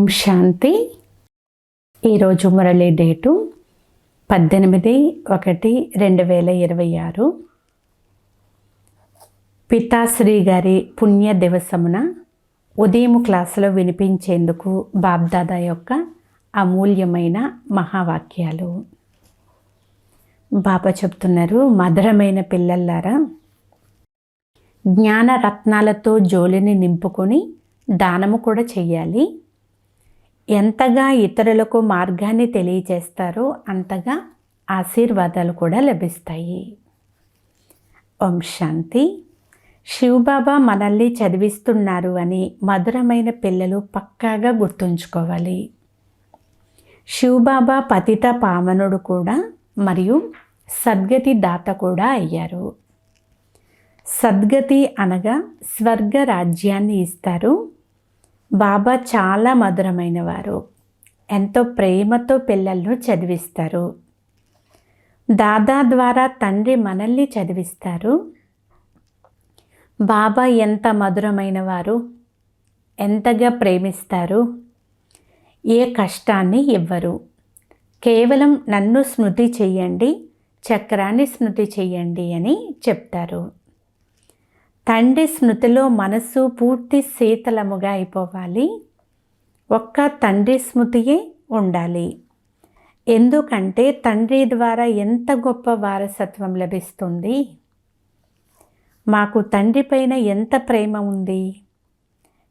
శాంతి. ఈరోజు మురళి డేటు 18/1/2026. పితాశ్రీ గారి పుణ్య దివసమున ఉదయం క్లాసులో వినిపించేందుకు బాబ్దాదా యొక్క అమూల్యమైన మహావాక్యాలు. బాబా చెప్తున్నారు, మధురమైన పిల్లల్లారా, జ్ఞాన రత్నాలతో జోలిని నింపుకొని దానము కూడా చెయ్యాలి. ఎంతగా ఇతరులకు మార్గాన్ని తెలియచేస్తారో అంతగా ఆశీర్వాదాలు కూడా లభిస్తాయి. ఓం శాంతి. శివబాబా మనల్ని చదివిస్తున్నారు అని మధురమైన పిల్లలు పక్కాగా గుర్తుంచుకోవాలి. శివబాబా పతిత పావనుడు కూడా మరియు సద్గతి దాత కూడా అయ్యారు. సద్గతి అనగా స్వర్గ రాజ్యాన్ని ఇస్తారు. బాబా చాలా మధురమైన వారు. ఎంతో ప్రేమతో పిల్లలను చదివిస్తారు. దాదా ద్వారా తండ్రి మనల్ని చదివిస్తారు. బాబా ఎంత మధురమైన వారు, ఎంతగా ప్రేమిస్తారు. ఏ కష్టాన్ని ఇవ్వరు. కేవలం నన్ను స్మృతి చెయ్యండి, చక్రాన్ని స్మృతి చెయ్యండి అని చెప్తారు. తండ్రి స్మృతిలో మనస్సు పూర్తి శీతలముగా అయిపోవాలి. ఒక్క తండ్రి స్మృతియే ఉండాలి. ఎందుకంటే తండ్రి ద్వారా ఎంత గొప్ప వారసత్వం లభిస్తుంది. మాకు తండ్రి పైన ఎంత ప్రేమ ఉంది,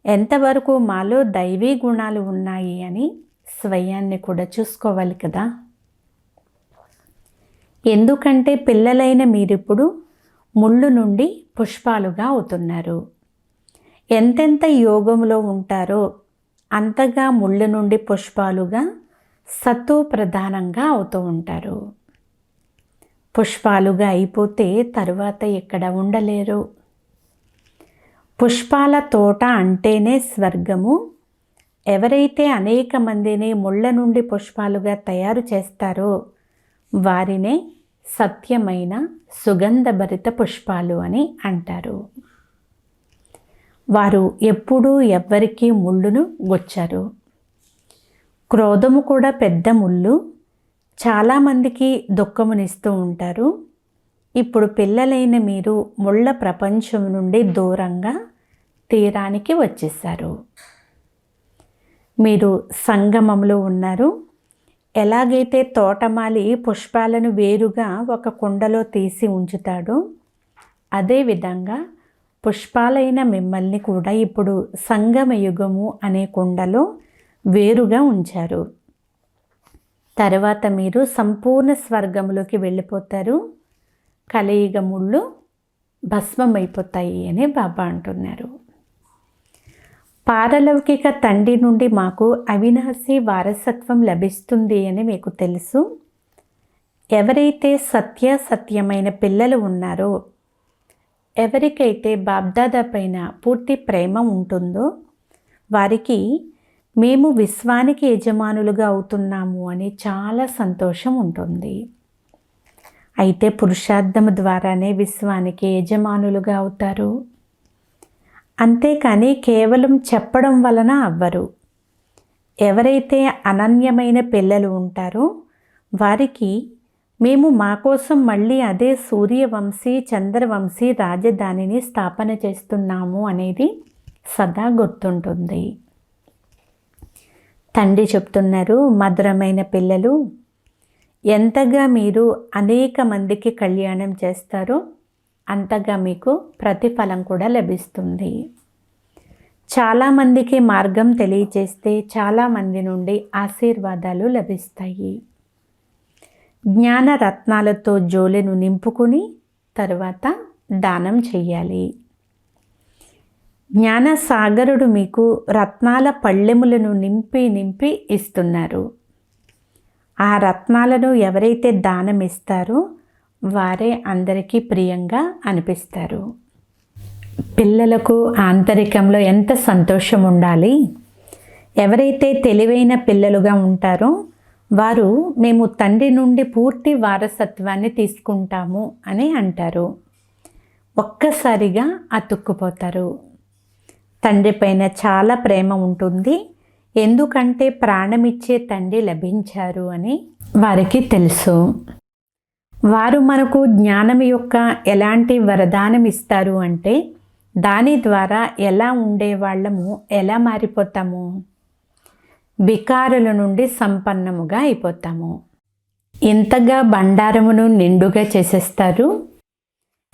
ఎంతవరకు మాలో దైవీ గుణాలు ఉన్నాయి అని స్వయాన్ని కూడా చూసుకోవాలి కదా. ఎందుకంటే పిల్లలైన మీరిప్పుడు ముళ్ళు నుండి పుష్పాలుగా అవుతున్నారు. ఎంతెంత యోగంలో ఉంటారో అంతగా ముళ్ళు నుండి పుష్పాలుగా సత్తు ప్రధానంగా అవుతూ ఉంటారు. పుష్పాలుగా అయిపోతే తరువాత ఇక్కడ ఉండలేరు. పుష్పాల తోట అంటేనే స్వర్గము. ఎవరైతే అనేక మందిని ముళ్ళ నుండి పుష్పాలుగా తయారు చేస్తారో వారినే సత్యమైన సుగంధభరిత పుష్పాలు అని అంటారు. వారు ఎప్పుడూ ఎవ్వరికీ ముళ్ళును గుచ్చరు. క్రోధము కూడా పెద్ద ముళ్ళు. చాలామందికి దుఃఖమునిస్తూ ఉంటారు. ఇప్పుడు పిల్లలైన మీరు ముళ్ళ ప్రపంచం నుండి దూరంగా తీరానికి వచ్చేసారు. మీరు సంగమంలో ఉన్నారు. ఎలాగైతే తోటమాలి పుష్పాలను వేరుగా ఒక కుండలో తీసి ఉంచుతాడో అదేవిధంగా పుష్పాలైన మిమ్మల్ని కూడా ఇప్పుడు సంగమయుగము అనే కుండలో వేరుగా ఉంచారు. తర్వాత మీరు సంపూర్ణ స్వర్గంలోకి వెళ్ళిపోతారు. కలియుగ ముళ్ళు భస్మమైపోతాయి అని బాబా అంటున్నారు. పారలౌకిక తండ్రి నుండి మాకు అవినాశి వారసత్వం లభిస్తుంది అని మీకు తెలుసు. ఎవరైతే సత్యమైన పిల్లలు ఉన్నారో, ఎవరికైతే బాబ్దాదా పైన పూర్తి ప్రేమ ఉంటుందో వారికి మేము విశ్వానికి యజమానులుగా అవుతున్నాము అని చాలా సంతోషం ఉంటుంది. అయితే పురుషార్థం ద్వారానే విశ్వానికి యజమానులుగా అవుతారు. అంతేకాని కేవలం చెప్పడం వలన అవ్వరు. ఎవరైతే అనన్యమైన పిల్లలు ఉంటారో వారికి మేము మా కోసం మళ్ళీ అదే సూర్యవంశీ చంద్రవంశీ రాజధానిని స్థాపన చేస్తున్నాము అనేది సదా గుర్తుంటుంది. తండ్రి చెప్తున్నారు, మధురమైన పిల్లలు, ఎంతగా మీరు అనేక మందికి కళ్యాణం చేస్తారో అంతగా మీకు ప్రతిఫలం కూడా లభిస్తుంది. చాలామందికి మార్గం తెలియచేస్తే చాలామంది నుండి ఆశీర్వాదాలు లభిస్తాయి. జ్ఞాన రత్నాలతో జోలెను నింపుకుని తరువాత దానం చెయ్యాలి. జ్ఞాన సాగరుడు మీకు రత్నాల పళ్ళెములను నింపి ఇస్తున్నారు. ఆ రత్నాలను ఎవరైతే దానం ఇస్తారో వారే అందరికీ ప్రియంగా అనిపిస్తారు. పిల్లలకు ఆంతరికంలో ఎంత సంతోషం ఉండాలి. ఎవరైతే తెలివైన పిల్లలుగా ఉంటారో వారు మేము తండ్రి నుండి పూర్తి వారసత్వాన్ని తీసుకుంటాము అని అంటారు. ఒక్కసారిగా అతుక్కుపోతారు. తండ్రి పైన చాలా ప్రేమ ఉంటుంది. ఎందుకంటే ప్రాణమిచ్చే తండ్రి లభించారు అని వారికి తెలుసు. వారు మనకు జ్ఞానం యొక్క ఎలాంటి వరదానం ఇస్తారు అంటే దాని ద్వారా ఎలా ఉండేవాళ్ళము ఎలా మారిపోతాము, వికారుల నుండి సంపన్నముగా అయిపోతాము. ఎంతగా బండారమును నిండుగా చేసేస్తారు.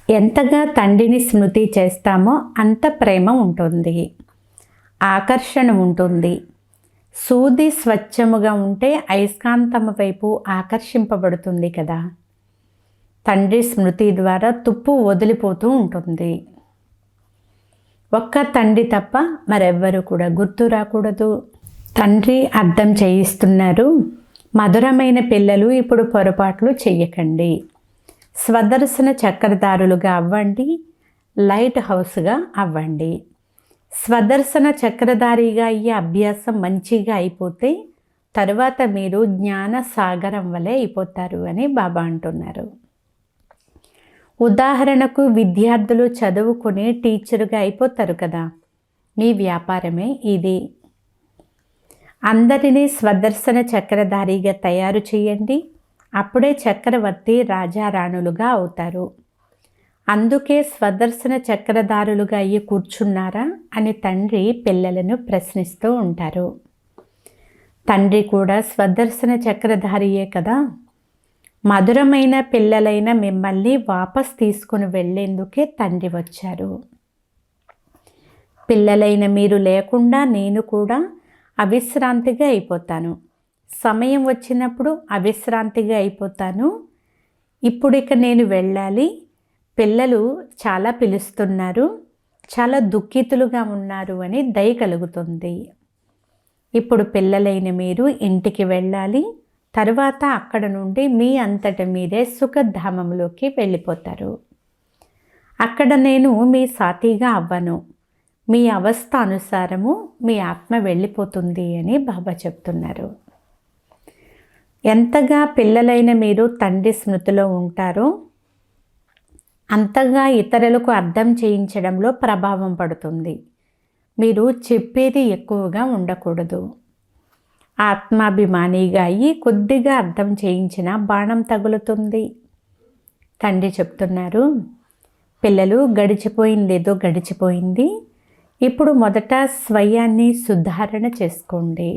ఎంతగా తండ్రిని స్మృతి చేస్తామో అంత ప్రేమ ఉంటుంది, ఆకర్షణ ఉంటుంది. సూది స్వచ్ఛముగా ఉంటే అయస్కాంతము వైపు ఆకర్షింపబడుతుంది కదా. తండ్రి స్మృతి ద్వారా తుప్పు వదిలిపోతూ ఉంటుంది. ఒక్క తండ్రి తప్ప మరెవ్వరూ కూడా గుర్తు రాకూడదు. తండ్రి అర్థం చేయిస్తున్నారు, మధురమైన పిల్లలు ఇప్పుడు పొరపాట్లు చెయ్యకండి. స్వదర్శన చక్రధారులుగా అవ్వండి, లైట్ హౌస్గా అవ్వండి. స్వదర్శన చక్రధారిగా అయ్యే అభ్యాసం మంచిగా అయిపోతే తరువాత మీరు జ్ఞాన సాగరం వలె అయిపోతారు అని బాబా అంటున్నారు. ఉదాహరణకు విద్యార్థులు చదువుకుని టీచరుగా అయిపోతారు కదా. మీ వ్యాపారమే ఇది. అందరినీ స్వదర్శన చక్రధారిగా తయారు చేయండి. అప్పుడే చక్రవర్తి రాజారాణులుగా అవుతారు. అందుకే స్వదర్శన చక్రధారులుగా అయ్యి కూర్చున్నారా అని తండ్రి పిల్లలను ప్రశ్నిస్తూ ఉంటారు. తండ్రి కూడా స్వదర్శన చక్రధారియే కదా. మధురమైన పిల్లలైన మిమ్మల్ని వాపస్ తీసుకుని వెళ్ళేందుకే తండ్రి వచ్చారు. పిల్లలైన మీరు లేకుండా నేను కూడా అవిశ్రాంతిగా అయిపోతాను. సమయం వచ్చినప్పుడు అవిశ్రాంతిగా అయిపోతాను. ఇప్పుడు ఇక నేను వెళ్ళాలి. పిల్లలు చాలా పిలుస్తున్నారు, చాలా దుఃఖితులుగా ఉన్నారు అని దయ కలుగుతుంది. ఇప్పుడు పిల్లలైన మీరు ఇంటికి వెళ్ళాలి. తరువాత అక్కడ నుండి మీ అంతట మీరే సుఖధామంలోకి వెళ్ళిపోతారు. అక్కడ నేను మీ సాథీగా అవ్వను. మీ అవస్థ అనుసారము మీ ఆత్మ వెళ్ళిపోతుంది అని బాబా చెప్తున్నారు. ఎంతగా పిల్లలైన మీరు తండ్రి స్మృతిలో ఉంటారో అంతగా ఇతరులకు అర్థం చేయించడంలో ప్రభావం పడుతుంది. మీరు చెప్పేది ఎక్కువగా ఉండకూడదు. ఆత్మాభిమానిగా అయ్యి కొద్దిగా అర్థం చేయించిన బాణం తగులుతుంది. తండ్రి చెప్తున్నారు, పిల్లలు గడిచిపోయిందేదో గడిచిపోయింది. ఇప్పుడు మొదట స్వయాన్ని సుధారణ చేసుకోండి.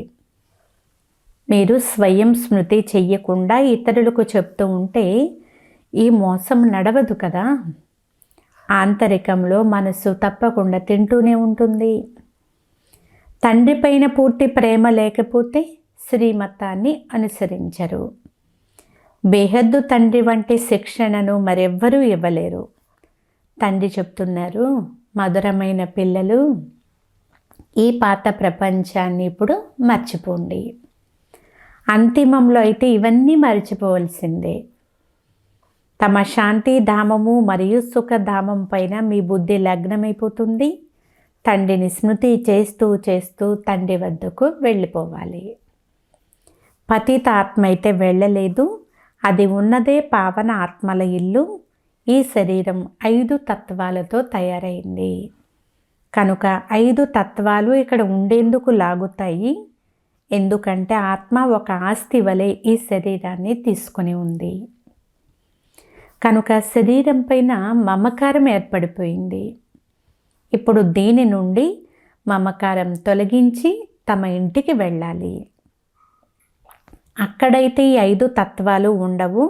మీరు స్వయం స్మృతి చెయ్యకుండా ఇతరులకు చెప్తూ ఉంటే ఈ మోసం నడవదు కదా. ఆంతరికంలో మనసు తప్పకుండా తింటూనే ఉంటుంది. తండ్రి పైన పూర్తి ప్రేమ లేకపోతే శ్రీమతాన్ని అనుసరించరు. బేహద్దు తండ్రి వంటి శిక్షణను మరెవ్వరూ ఇవ్వలేరు. తండ్రి చెప్తున్నారు, మధురమైన పిల్లలు, ఈ పాత ప్రపంచాన్ని ఇప్పుడు మర్చిపోండి. అంతిమంలో అయితే ఇవన్నీ మర్చిపోవలసిందే. తమ శాంతి ధామము మరియు సుఖధామం పైన మీ బుద్ధి లగ్నమైపోతుంది. తండ్రిని స్మృతి చేస్తూ చేస్తూ తండ్రి వద్దకు వెళ్ళిపోవాలి. పతిత ఆత్మ అయితే వెళ్ళలేదు. అది ఉన్నదే పావన ఆత్మల ఇల్లు. ఈ శరీరం 5 తత్వాలతో తయారైంది కనుక 5 తత్వాలు ఇక్కడ ఉండేందుకు లాగుతాయి. ఎందుకంటే ఆత్మ ఒక ఆస్తి వలె ఈ శరీరాన్ని తీసుకొని ఉంది కనుక శరీరం పైన మమకారం ఏర్పడిపోయింది. ఇప్పుడు దీని నుండి మమకారం తొలగించి తమ ఇంటికి వెళ్ళాలి. అక్కడైతే ఈ 5 తత్వాలు ఉండవు.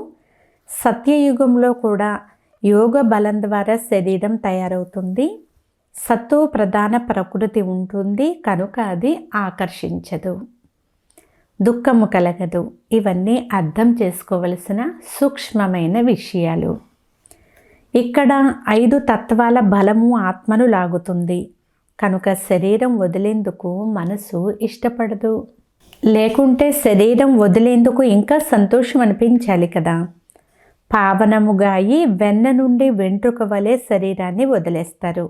సత్యయుగంలో కూడా యోగ బలం ద్వారా శరీరం తయారవుతుంది. సత్తో ప్రధాన ప్రకృతి ఉంటుంది కనుక అది ఆకర్షించదు, దుఃఖము కలగదు. ఇవన్నీ అర్థం చేసుకోవలసిన సూక్ష్మమైన విషయాలు. ఇక్కడ 5 తత్వాల బలము ఆత్మను లాగుతుంది కనుక శరీరం వదిలేందుకు మనసు ఇష్టపడదు. లేకుంటే శరీరం వదిలేందుకు ఇంకా సంతోషం అనిపించాలి కదా. పావనముగా అయి వెన్న నుండి వెంట్రుక వలె శరీరాన్ని వదిలేస్తారు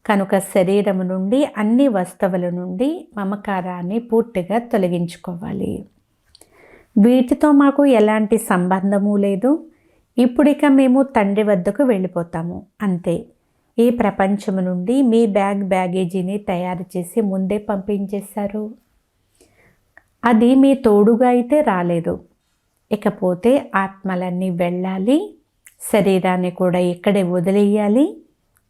కనుక శరీరము నుండి అన్ని వస్తువుల నుండి మమకారాన్ని పూర్తిగా తొలగించుకోవాలి. వీటితో మాకు ఎలాంటి సంబంధము లేదు. ఇప్పుడిక మేము తండ్రి వద్దకు వెళ్ళిపోతాము అంతే. ఈ ప్రపంచము నుండి మీ బ్యాగేజీని తయారు చేసి ముందే పంపించేశారు. అది మీ తోడుగా అయితే రాలేదు. ఇకపోతే ఆత్మలన్నీ వెళ్ళాలి, శరీరాన్ని కూడా ఇక్కడే వదిలేయాలి.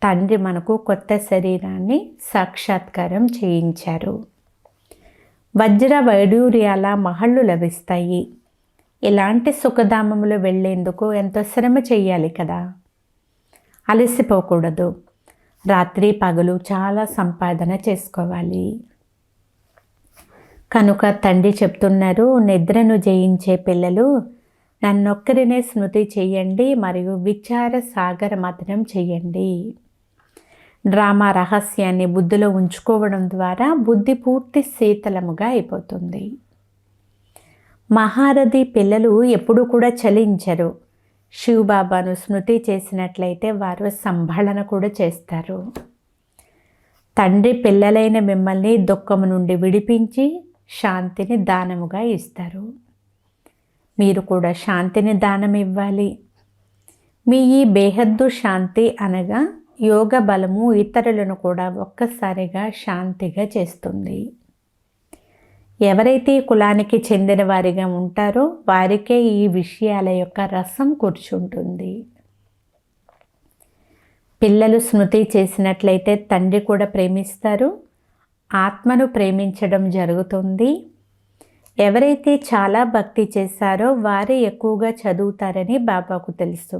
తండ్రి మనకు కొత్త శరీరాన్ని సాక్షాత్కారం చేయించారు. వజ్ర వైడూర్యాల మహళ్ళు లభిస్తాయి. ఇలాంటి సుఖధామములు వెళ్ళేందుకు ఎంతో శ్రమ చెయ్యాలి కదా. అలసిపోకూడదు. రాత్రి పగలు చాలా సంపాదన చేసుకోవాలి. కనుక తండ్రి చెప్తున్నారు, నిద్రను జయించే పిల్లలు నన్నొక్కరినే స్మృతి చెయ్యండి మరియు విచార సాగర మథనం చెయ్యండి. డ్రామా రహస్యాన్ని బుద్ధిలో ఉంచుకోవడం ద్వారా బుద్ధి పూర్తి శీతలముగా అయిపోతుంది. మహారథి పిల్లలు ఎప్పుడూ కూడా చలించరు. శివబాబాను స్మృతి చేసినట్లయితే వారు సంభాళన కూడా చేస్తారు. తండ్రి పిల్లలైన మిమ్మల్ని దుఃఖము నుండి విడిపించి శాంతిని దానముగా ఇస్తారు. మీరు కూడా శాంతిని దానం ఇవ్వాలి. మీ ఈ బేహద్దు శాంతి అనగా యోగ బలము ఇతరులను కూడా ఒక్కసారిగా శాంతిగా చేస్తుంది. ఎవరైతే కులానికి చెందిన వారిగా ఉంటారో వారికే ఈ విషయాల యొక్క రసం కూర్చుంటుంది. పిల్లలు స్మృతి చేసినట్లయితే తండ్రి కూడా ప్రేమిస్తారు. ఆత్మను ప్రేమించడం జరుగుతుంది. ఎవరైతే చాలా భక్తి చేశారో వారే ఎక్కువగా చదువుతారని బాబాకు తెలుసు.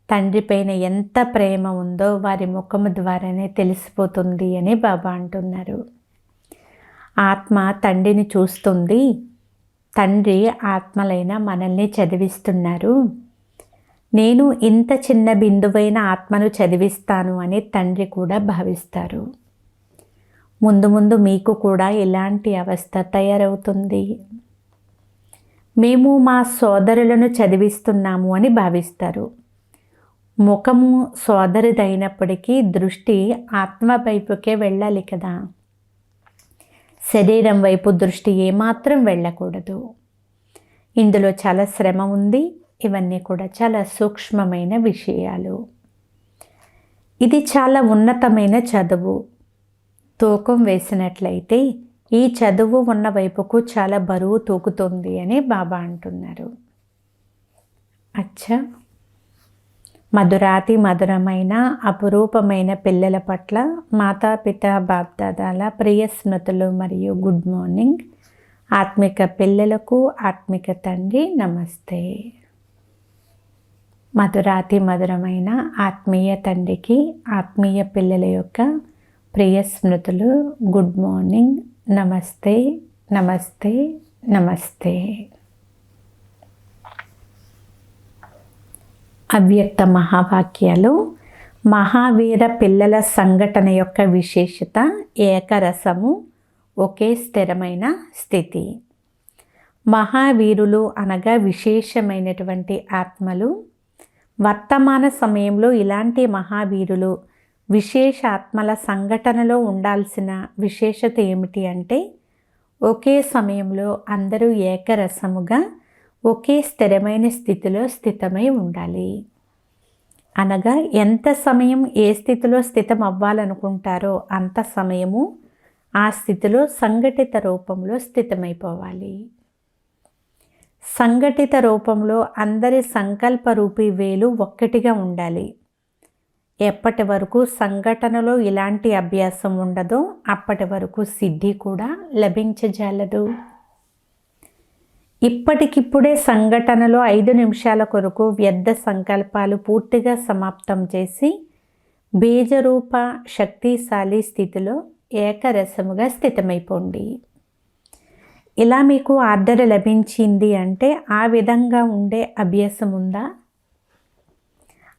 తండ్రి పైన ఎంత ప్రేమ ఉందో వారి ముఖము ద్వారానే తెలిసిపోతుంది అని బాబా అంటున్నారు. ఆత్మ తండ్రిని చూస్తుంది. తండ్రి ఆత్మలైన మనల్ని చదివిస్తున్నారు. నేను ఇంత చిన్న బిందువైన ఆత్మను చదివిస్తాను అని తండ్రి కూడా భావిస్తారు. ముందు ముందు మీకు కూడా ఇలాంటి అవస్థ తయారవుతుంది. మేము మా సోదరులను చదివిస్తున్నాము అని భావిస్తారు. ముఖము సోదరిదైనప్పటికీ దృష్టి ఆత్మ వైపుకే వెళ్ళాలి కదా. శరీరం వైపు దృష్టి ఏమాత్రం వెళ్ళకూడదు. ఇందులో చాలా శ్రమ ఉంది. ఇవన్నీ కూడా చాలా సూక్ష్మమైన విషయాలు. ఇది చాలా ఉన్నతమైన చదువు. తూకం వేసినట్లయితే ఈ చదువు ఉన్న వైపుకు చాలా బరువు తూకుతుంది అని బాబా అంటున్నారు. అచ్చా, మధురాతి మధురమైన అపురూపమైన పిల్లల పట్ల మాతాపిత బాప్దాదాల ప్రియ స్మృతులు మరియు గుడ్ మార్నింగ్. ఆత్మిక పిల్లలకు ఆత్మిక తండ్రి నమస్తే. మధురాతి మధురమైన ఆత్మీయ తండ్రికి ఆత్మీయ పిల్లల యొక్క ప్రియ స్మృతులు, గుడ్ మార్నింగ్, నమస్తే నమస్తే నమస్తే. అవ్యక్త మహావాక్యాలు. మహావీర పిల్లల సంఘటన యొక్క విశేషత ఏకరసము, ఒకే స్థిరమైన స్థితి. మహావీరులు అనగా విశేషమైనటువంటి ఆత్మలు. వర్తమాన సమయంలో ఇలాంటి మహావీరులు విశేష ఆత్మల సంఘటనలో ఉండాల్సిన విశేషత ఏమిటి అంటే ఒకే సమయంలో అందరూ ఏకరసముగా ఒకే స్థిరమైన స్థితిలో స్థితమై ఉండాలి. అనగా ఎంత సమయం ఏ స్థితిలో స్థితం అవ్వాలనుకుంటారో అంత సమయము ఆ స్థితిలో సంఘటిత రూపంలో స్థితమైపోవాలి. సంఘటిత రూపంలో అందరి సంకల్ప రూపీ వేలు ఒక్కటిగా ఉండాలి. ఎప్పటి వరకు సంఘటనలో ఇలాంటి అభ్యాసం ఉండదో అప్పటి వరకు సిద్ధి కూడా లభించజాలదు. ఇప్పటికిప్పుడే సంఘటనలో 5 నిమిషాల కొరకు వ్యర్థ సంకల్పాలు పూర్తిగా సమాప్తం చేసి బీజరూప శక్తిశాలి స్థితిలో ఏకరసముగా స్థితమైపోండి. ఇలా మీకు ఆర్డర్ లభించింది అంటే ఆ విధంగా ఉండే అభ్యాసం ఉందా?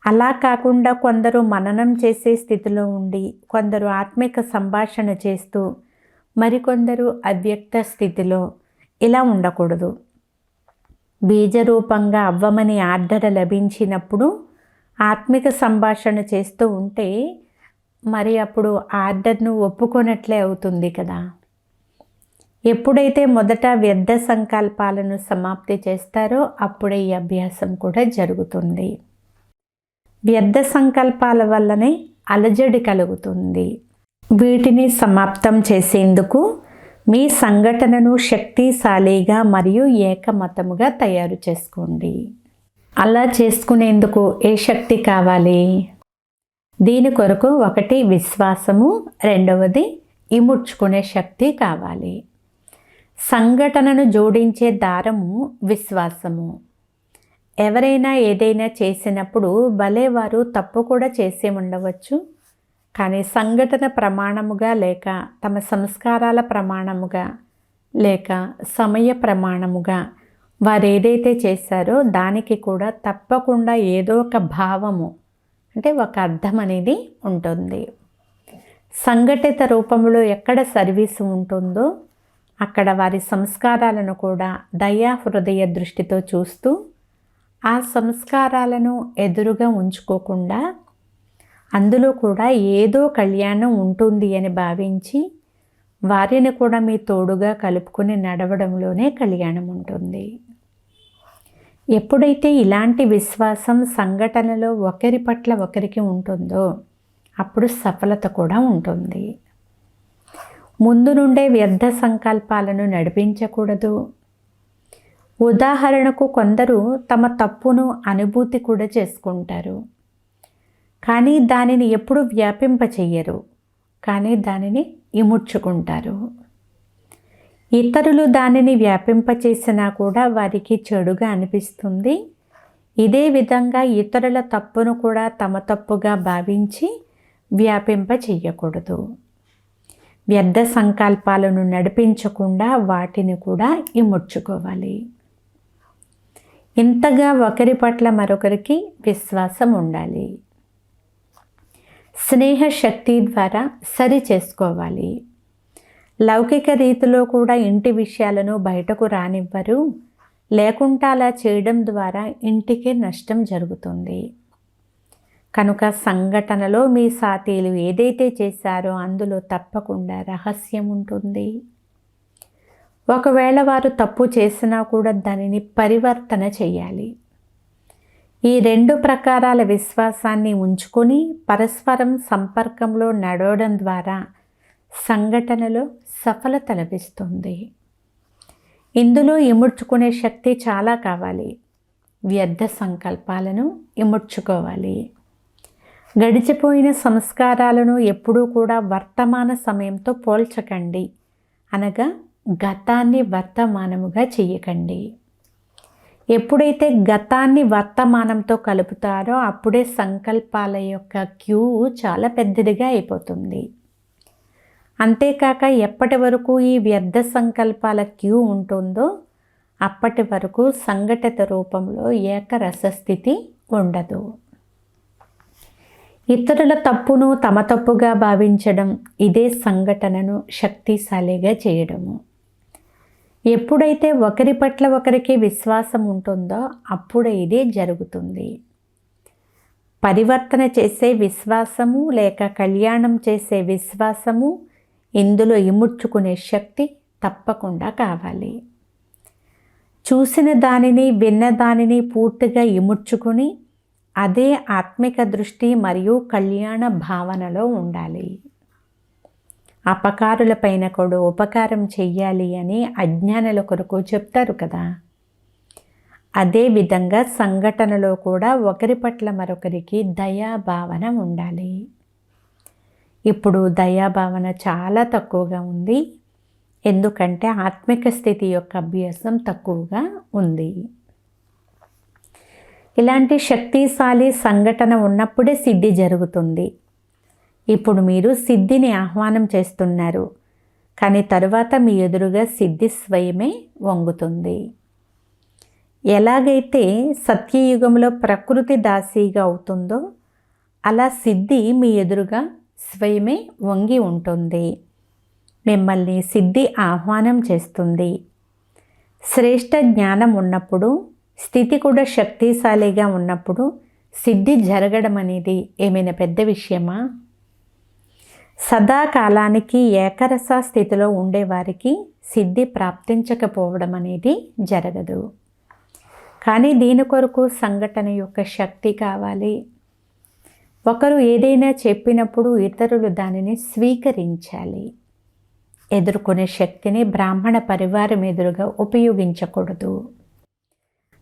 అలా కాకుండా కొందరు మననం చేసే స్థితిలో ఉండి, కొందరు ఆత్మిక సంభాషణ చేస్తూ, మరికొందరు అవ్యక్త స్థితిలో ఇలా ఉండకూడదు. బీజరూపంగా అవ్వమని ఆర్డర్ లభించినప్పుడు ఆత్మిక సంభాషణ చేస్తూ ఉంటే మరి అప్పుడు ఆర్డర్ను ఒప్పుకొనట్లే అవుతుంది కదా. ఎప్పుడైతే మొదట వ్యర్థ సంకల్పాలను సమాప్తి చేస్తారో అప్పుడే ఈ అభ్యాసం కూడా జరుగుతుంది. వ్యర్థ సంకల్పాల వల్లనే అలజడి కలుగుతుంది. వీటిని సమాప్తం చేసేందుకు మీ సంఘటనను శక్తిశాలిగా మరియు ఏకమతముగా తయారు చేసుకోండి. అలా చేసుకునేందుకు ఏ శక్తి కావాలి? దీని కొరకు 1 విశ్వాసము, 2వది ఇముడ్చుకునే శక్తి కావాలి. సంఘటనను జోడించే దారము విశ్వాసము. ఎవరైనా ఏదైనా చేసినప్పుడు భలే వారు తప్పు కూడా చేసి ఉండవచ్చు, కానీ సంఘటన ప్రమాణముగా లేక తమ సంస్కారాల ప్రమాణముగా లేక సమయ ప్రమాణముగా వారు ఏదైతే చేశారో దానికి కూడా తప్పకుండా ఏదో ఒక భావము, అంటే ఒక అర్థం అనేది ఉంటుంది. సంఘటిత రూపంలో ఎక్కడ సర్వీసు ఉంటుందో అక్కడ వారి సంస్కారాలను కూడా దయా హృదయ దృష్టితో చూస్తూ ఆ సంస్కారాలను ఎదురుగా ఉంచుకోకుండా అందులో కూడా ఏదో కళ్యాణం ఉంటుంది అని భావించి వారిని కూడా మీ తోడుగా కలుపుకుని నడవడంలోనే కళ్యాణం ఉంటుంది. ఎప్పుడైతే ఇలాంటి విశ్వాసం సంఘటనలో ఒకరి పట్ల ఒకరికి ఉంటుందో అప్పుడు సఫలత కూడా ఉంటుంది. ముందు నుండే వ్యర్థ సంకల్పాలను నడిపించకూడదు. ఉదాహరణకు కొందరు తమ తప్పును అనుభూతి కూడా చేసుకుంటారు, కానీ దానిని ఎప్పుడు వ్యాపింపచెయ్యరు, కానీ దానిని ఇముడ్చుకుంటారు. ఇతరులు దానిని వ్యాపింపచేసినా కూడా వారికి చెడుగా అనిపిస్తుంది. ఇదే విధంగా ఇతరుల తప్పును కూడా తమ తప్పుగా భావించి వ్యాపింపచెయ్యకూడదు. వ్యర్థ సంకల్పాలను నడిపించకుండా వాటిని కూడా ఇముడ్చుకోవాలి. ఇంతగా ఒకరి పట్ల మరొకరికి విశ్వాసం ఉండాలి. స్నేహ శక్తి ద్వారా సరి చేసుకోవాలి. లౌకిక రీతిలో కూడా ఇంటి విషయాలను బయటకు రానివ్వరు, లేకుండా అలా చేయడం ద్వారా ఇంటికి నష్టం జరుగుతుంది. కనుక సంఘటనలో మీ సాతీలు ఏదైతే చేశారో అందులో తప్పకుండా రహస్యం ఉంటుంది. ఒకవేళ వారు తప్పు చేసినా కూడా దానిని పరివర్తన చేయాలి. ఈ 2 ప్రకారాల విశ్వాసాన్ని ఉంచుకొని పరస్పరం సంపర్కంలో నడవడం ద్వారా సంఘటనలో సఫలత లభిస్తుంది. ఇందులో ఇముడ్చుకునే శక్తి చాలా కావాలి. వ్యర్థ సంకల్పాలను ఇముడ్చుకోవాలి. గడిచిపోయిన సంస్కారాలను ఎప్పుడూ కూడా వర్తమాన సమయంతో పోల్చకండి, అనగా గతాన్ని వర్తమానముగా చెయ్యకండి. ఎప్పుడైతే గతాన్ని వర్తమానంతో కలుపుతారో అప్పుడే సంకల్పాల యొక్క క్యూ చాలా పెద్దదిగా అయిపోతుంది. అంతేకాక ఎప్పటి వరకు ఈ వ్యర్థ సంకల్పాల క్యూ ఉంటుందో అప్పటి వరకు సంఘటిత రూపంలో ఏకరసస్థితి ఉండదు. ఇతరుల తప్పును తమ తప్పుగా భావించడం ఇదే సంఘటనను శక్తిశాలిగా చేయడము. ఎప్పుడైతే ఒకరి పట్ల ఒకరికి విశ్వాసం ఉంటుందో అప్పుడే ఇది జరుగుతుంది. పరివర్తన చేసే విశ్వాసము లేక కళ్యాణం చేసే విశ్వాసము, ఇందులో ఇముడ్చుకునే శక్తి తప్పకుండా కావాలి. చూసిన దానిని విన్న దానిని పూర్తిగా ఇముడ్చుకుని అదే ఆత్మిక దృష్టి మరియు కళ్యాణ భావనలో ఉండాలి. అపకారులపైన కూడా ఉపకారం చెయ్యాలి అని అజ్ఞానుల కొరకు చెప్తారు కదా. అదేవిధంగా సంఘటనలో కూడా ఒకరి పట్ల మరొకరికి దయాభావన ఉండాలి. ఇప్పుడు దయాభావన చాలా తక్కువగా ఉంది, ఎందుకంటే ఆత్మిక స్థితి యొక్క అభ్యాసం తక్కువగా ఉంది. ఇలాంటి శక్తిశాలి సంఘటన ఉన్నప్పుడే సిద్ధి జరుగుతుంది. ఇప్పుడు మీరు సిద్ధిని ఆహ్వానం చేస్తున్నారు, కానీ తరువాత మీ ఎదురుగా సిద్ధి స్వయమే వంగుతుంది. ఎలాగైతే సత్యయుగంలో ప్రకృతి దాసీగా అవుతుందో అలా సిద్ధి మీ ఎదురుగా స్వయమే వంగి ఉంటుంది. మిమ్మల్ని సిద్ధి ఆహ్వానం చేస్తుంది. శ్రేష్ఠ జ్ఞానం ఉన్నప్పుడు, స్థితి కూడా శక్తిశాలిగా ఉన్నప్పుడు సిద్ధి జరగడం అనేది ఏమైనా పెద్ద విషయమా? సదాకాలానికి ఏకరస స్థితిలో ఉండేవారికి సిద్ధి ప్రాప్తించకపోవడం అనేది జరగదు. కానీ దీని కొరకు సంఘటన యొక్క శక్తి కావాలి. ఒకరు ఏదైనా చెప్పినప్పుడు ఇతరులు దానిని స్వీకరించాలి. ఎదుర్కొనే శక్తిని బ్రాహ్మణ పరివారం ఎదురుగా ఉపయోగించకూడదు.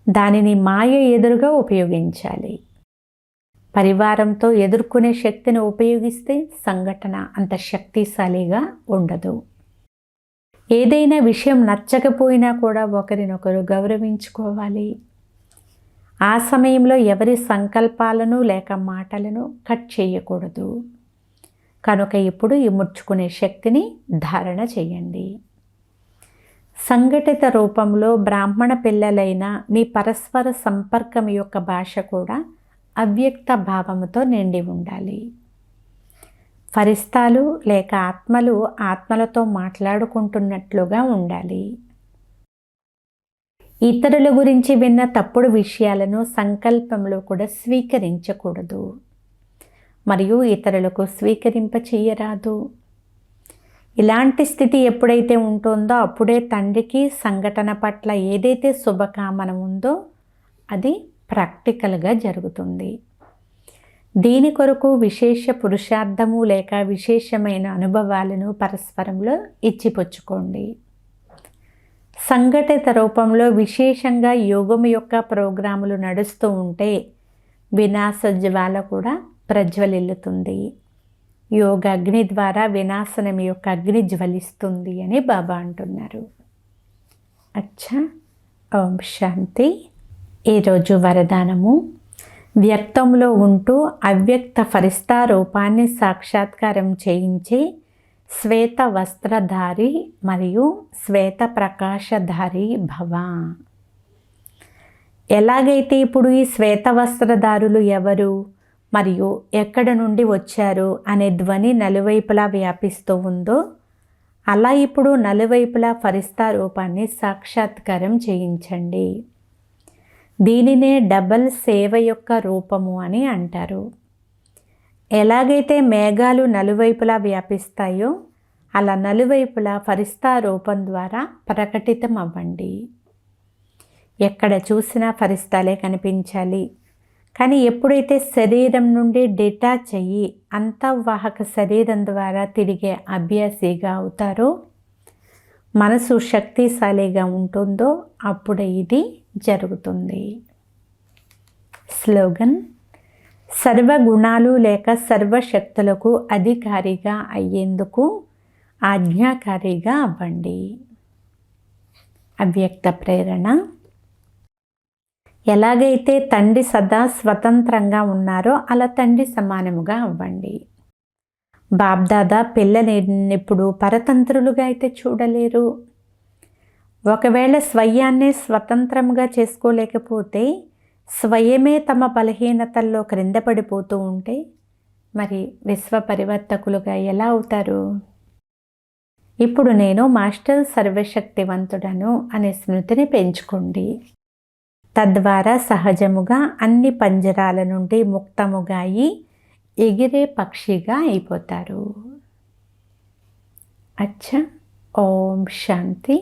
దానిని మాయ ఎదురుగా ఉపయోగించాలి. పరివారంతో ఎదుర్కొనే శక్తిని ఉపయోగిస్తే సంఘటన అంత శక్తిశాలిగా ఉండదు. ఏదైనా విషయం నచ్చకపోయినా కూడా ఒకరినొకరు గౌరవించుకోవాలి. ఆ సమయంలో ఎవరి సంకల్పాలను లేక మాటలను కట్ చేయకూడదు. కనుక ఇప్పుడు ఈ ముడుచుకునే శక్తిని ధారణ చేయండి. సంఘటిత రూపంలో బ్రాహ్మణ పిల్లలైన మీ పరస్పర సంపర్కం యొక్క భాష కూడా అవ్యక్త భావముతో నిండి ఉండాలి. ఫరిస్తాలు లేక ఆత్మలు ఆత్మలతో మాట్లాడుకుంటున్నట్లుగా ఉండాలి. ఇతరుల గురించి విన్న తప్పుడు విషయాలను సంకల్పంలో కూడా స్వీకరించకూడదు, మరియు ఇతరులకు స్వీకరింప చేయరాదు. ఇలాంటి స్థితి ఎప్పుడైతే ఉంటుందో అప్పుడే తండ్రికి సంఘటన పట్ల ఏదైతే శుభకామన ఉందో అది ప్రాక్టికల్గా జరుగుతుంది. దీని కొరకు విశేష పురుషార్థము లేక విశేషమైన అనుభవాలను పరస్పరంలో ఇచ్చిపుచ్చుకోండి. సంఘటిత రూపంలో విశేషంగా యోగం యొక్క ప్రోగ్రాములు నడుస్తూ ఉంటే వినాశ జ్వాల కూడా ప్రజ్వలిల్లుతుంది. యోగ అగ్ని ద్వారా వినాశనం యొక్క అగ్ని జ్వలిస్తుంది అని బాబా అంటున్నారు. అచ్చా, ఓం శాంతి. ఈరోజు వరదానము: వ్యక్తంలో ఉంటూ అవ్యక్త ఫరిస్తా రూపాన్ని సాక్షాత్కారం చేయించే శ్వేత వస్త్రధారి మరియు శ్వేత ప్రకాశధారి భవ. ఎలాగైతే ఇప్పుడు ఈ శ్వేత వస్త్రధారులు ఎవరు మరియు ఎక్కడ నుండి వచ్చారు అనే ధ్వని నలువైపులా వ్యాపిస్తూ ఉందో అలా ఇప్పుడు నలువైపులా ఫరిస్తా రూపాన్ని సాక్షాత్కారం చేయించండి. దీనినే డబల్ సేవ యొక్క రూపము అని అంటారు. ఎలాగైతే మేఘాలు నలువైపులా వ్యాపిస్తాయో అలా నలువైపులా ఫరిస్తా రూపం ద్వారా ప్రకటితం అవ్వండి. ఎక్కడ చూసినా ఫరిస్తాలే కనిపించాలి. కానీ ఎప్పుడైతే శరీరం నుండి డిటాచ్ అయ్యి అంతర్వాహక శరీరం ద్వారా తిరిగే అభ్యాసిగా అవుతారో, మనసు శక్తిశాలిగా ఉంటుందో అప్పుడే ఇది జరుగుతుంది. స్లోగన్: సర్వగుణాలు లేక సర్వశక్తులకు అధికారిగా అయ్యేందుకు ఆజ్ఞాకారిగా అవ్వండి. అవ్యక్త ప్రేరణ: ఎలాగైతే తండ్రి సదా స్వతంత్రంగా ఉన్నారో అలా తండ్రి సమానముగా అవ్వండి. బాబ్దాదా పిల్లలెప్పుడు పరతంత్రులుగా అయితే చూడలేరు. ఒకవేళ స్వయాన్నే స్వతంత్రంగా చేసుకోలేకపోతే, స్వయమే తమ బలహీనతల్లో క్రింద పడిపోతూ ఉంటే మరి విశ్వ పరివర్తకులుగా ఎలా అవుతారు? ఇప్పుడు నేను మాస్టర్ సర్వశక్తివంతుడను అనే స్మృతిని పెంచుకోండి. తద్వారా సహజముగా అన్ని పంజరాల నుండి ముక్తముగా అయి ఎగిరే పక్షిగా అయిపోతారు. అచ్చా, ఓం శాంతి.